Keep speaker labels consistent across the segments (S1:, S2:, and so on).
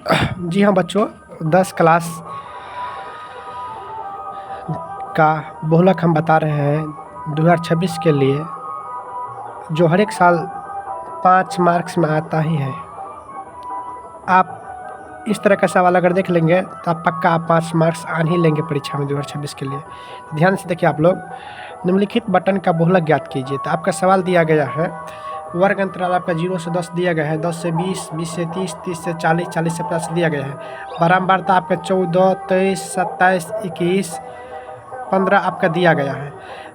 S1: जी हाँ बच्चों, 10 क्लास का बहुलक हम बता रहे हैं 2026 के लिए, जो हर एक साल 5 मार्क्स में आता ही है। आप इस तरह का सवाल अगर देख लेंगे तो आप पक्का आप 5 मार्क्स आन ही लेंगे परीक्षा में 2026 के लिए। ध्यान से देखिए आप लोग, निम्नलिखित बटन का बहुलक ज्ञात कीजिए। तो आपका सवाल दिया गया है, वर्ग अंतराल आपका 0 से 10 दिया गया है, 10 से 20, 20 से 30, 30 से 40, 40 से 50 दिया गया है। बारंबारता आपका 14, 23, 27, 21, 15 आपका दिया गया है।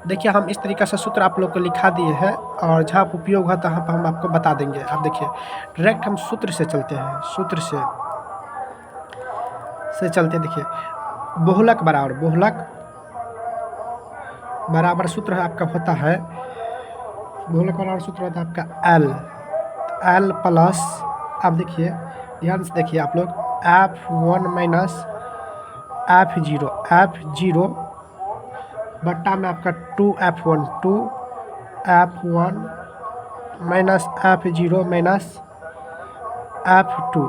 S1: देखिए हम इस तरीक़े से सूत्र आप लोग को लिखा दिए हैं, और जहाँ पर उपयोग होता है वहाँ पर हम आपको बता देंगे। आप देखिए डायरेक्ट हम सूत्र से चलते हैं, सूत्र से चलते। देखिए बहुलक बराबर सूत्र आपका होता है, बहुलक बराबर सूत्र होता है आपका L प्लस, आप देखिए ध्यान से देखिए आप लोग, F1 माइनस F0 बट्टा में आपका 2F1 minus F0 minus F2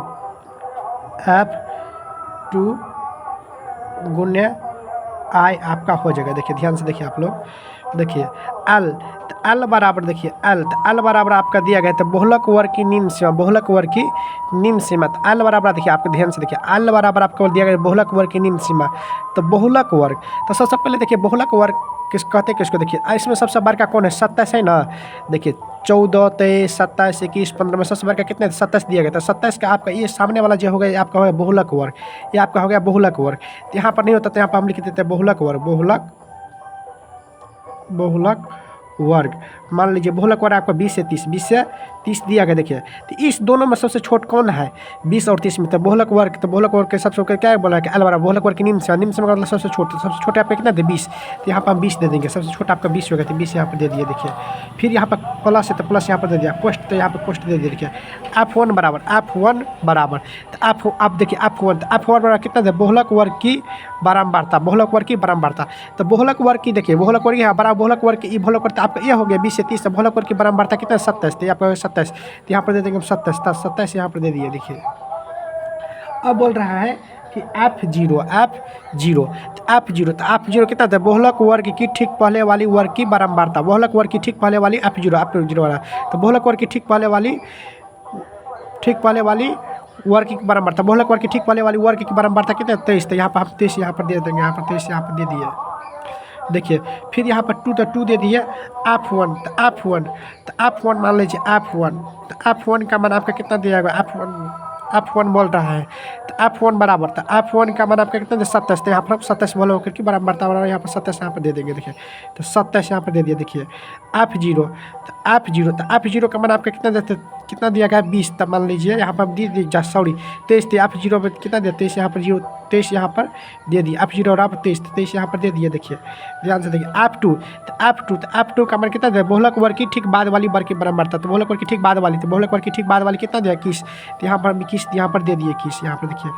S1: गुण्य I आपका हो जाएगा। देखिए ध्यान से देखिए आप लोग, देखिए L बराबर, देखिए L बराबर आपका दिया गया। तो बहुलक वर्ग की निम्न सीमा, तो L बराबर देखिए आपको ध्यान से देखिए, L बराबर आपको दिया गया बहुलक वर्ग की निम्न सीमा। तो बहुलक वर्ग, तो सबसे पहले देखिए बहुलक वर्ग कहते किसको, देखिए इसमें सबसे बड़का कौन है, 27 है ना। देखिए 14, 23, 27, 21, 15 में सबसे बड़का कितने, 27 दिया गया। तो 27 का आपका ये सामने वाला जो हो गया, ये आपका हो गया बहुलक वर्ग, ये आपका हो गया बहुलक वर्ग। तो यहाँ पर नहीं होता, तो यहाँ पर हम लिख देते हैं बहुलक वर्ग। मान लीजिए बहुलक वर्ग आपका 20 से 30 दिया गया। देखिए तो इस दोनों में सबसे छोट कौन है, 20 और 30 में। तो बहुलक वर्ग के सबसे क्या बोला है कि L बराबर बहुलक वर्ग की निम्न सीमा का मतलब सबसे छोटे आपका कितना दे, 20। तो यहाँ पर हम 20 दे देंगे, सबसे छोटा आपका 20 होगा, तो 20 यहाँ पर दे दिए। देखिए फिर यहाँ पर प्लस है तो प्लस यहाँ पर दे दिया, पोस्ट तो यहाँ पर पोस्ट दे दिया। देखिए F1 बराबर तो आप देखिए F1 बराबर कितना दे, बहुलक वर्ग की बारंबारता। तो बहुलक वर्ग की देखिए, बहुलक वर्ग यहाँ बराबर बहुलक वर्ग की बहुलक वर्ग आपका ये हो गया 20 से 30। बहुलक वर्ग की बारंबारता कितना, 27। तो यहाँ पर 27, तो यहाँ पर दे देंगे 27 यहाँ पर दे दिए। देखिए अब बोल रहा है कि F0 कितना था, बहुलक वर्ग की ठीक पहले वाली वर्ग की बारंबारता। बहुलक वर्ग की ठीक पहले वाली F0 वाला, तो बहुलक वर्ग की ठीक पहले वाली वर्ग की बारंबारता, बहुलक वर्ग की ठीक पहले वाली वर्ग की बारंबारता कितना, 23। तो यहाँ पर हम 23 यहाँ पर दे देंगे, यहाँ पर 23 यहाँ पर दे दिए। देखिए फिर यहाँ पर 2 दे दिए, F1 मान लीजिए F1 का मान आपका कितना दिया गया, F1 बोल रहा है। तो F1 बराबर, तो F1 का मान आपका कितना दे, 27। तो यहाँ पर हम 27 बोला होकर कि बराबरता बराबर यहाँ पर 27 यहाँ पर दे देंगे। देखिए तो 27 यहाँ पर दे दिया। देखिए F0 का मान आपका कितना दिया गया, 20। तब मान लीजिए यहाँ पर दे दीजिए, सॉरी 23। तो F0 में कितना दिया, 23 यहाँ पर 23 यहाँ पर दे दिए। F0 और 23 यहाँ पर दे दिए। देखिए ध्यान से देखिए F2 का मान कितना दिया, बहुलक वर्ग की ठीक बाद वाली वर्ग की बारंबारता। तो बहुलक वर्ग की ठीक बाद वाली, तो बहुलक वर्ग की ठीक बाद वाली कितना दिया, 21। तो यहाँ पर 21 यहाँ पर दे दिए 21 यहाँ पर। देखिए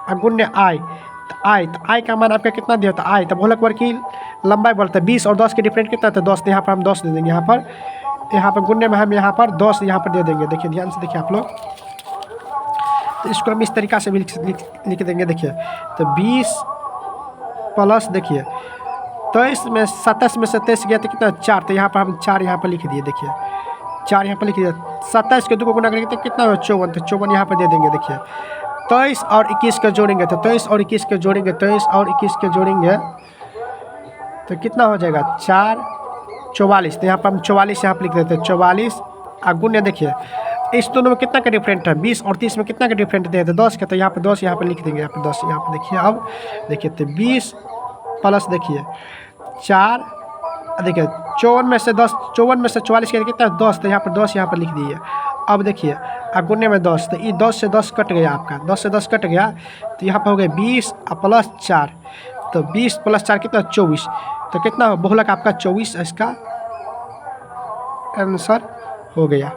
S1: अगुण्य I, तो I का मान आपका कितना दिया, तो I तो बहुलक वर्ग की लंबाई बोलता है 20 और 10 के डिफरेंट कितना था, 10। तो यहाँ पर हम 10 दे देंगे। यहाँ पर गुण्य में हम यहाँ पर 10 यहाँ पर दे देंगे। देखिए ध्यान से देखिए आप लोग, तो इसको हम इस तरीक़ा से भी लिख देंगे। देखिए तो 20 प्लस, देखिए 23 में 27 में से 23 गया तो कितना, 4। तो यहाँ पर हम 4 यहाँ पर लिख दिए। देखिए 4 यहाँ पर लिख दिया। 27 के 2 को गुना करके कितना हो, 54। तो 54 यहाँ पर दे देंगे। देखिए 23 और 21 के जोड़ेंगे, तो 23 और 21 के जोड़ेंगे तो कितना हो जाएगा, 4 44। तो यहाँ पर हम 44 यहाँ पर लिख देते हैं, 44 गुण्य। देखिए इस दोनों में कितना का डिफरेंट है, 20 और 30 में कितना का डिफरेंट दे, तो 10 का। तो यहाँ पर 10 यहाँ पर लिख देंगे, यहाँ पर 10 यहाँ पर। देखिए अब देखिए तो 20 प्लस, देखिए 4, देखिए 54 में से 44 के कितना, 10। तो यहाँ पर 10 यहाँ पर लिख दिए। अब देखिए गुण्य में 10, तो ये 10 से 10 कट गया आपका, 10 से 10 कट गया। तो यहाँ पर हो गया 20 प्लस 4, तो 20 प्लस 4 कितना, 24। तो कितना बहुलक आपका 24, इसका आंसर हो गया।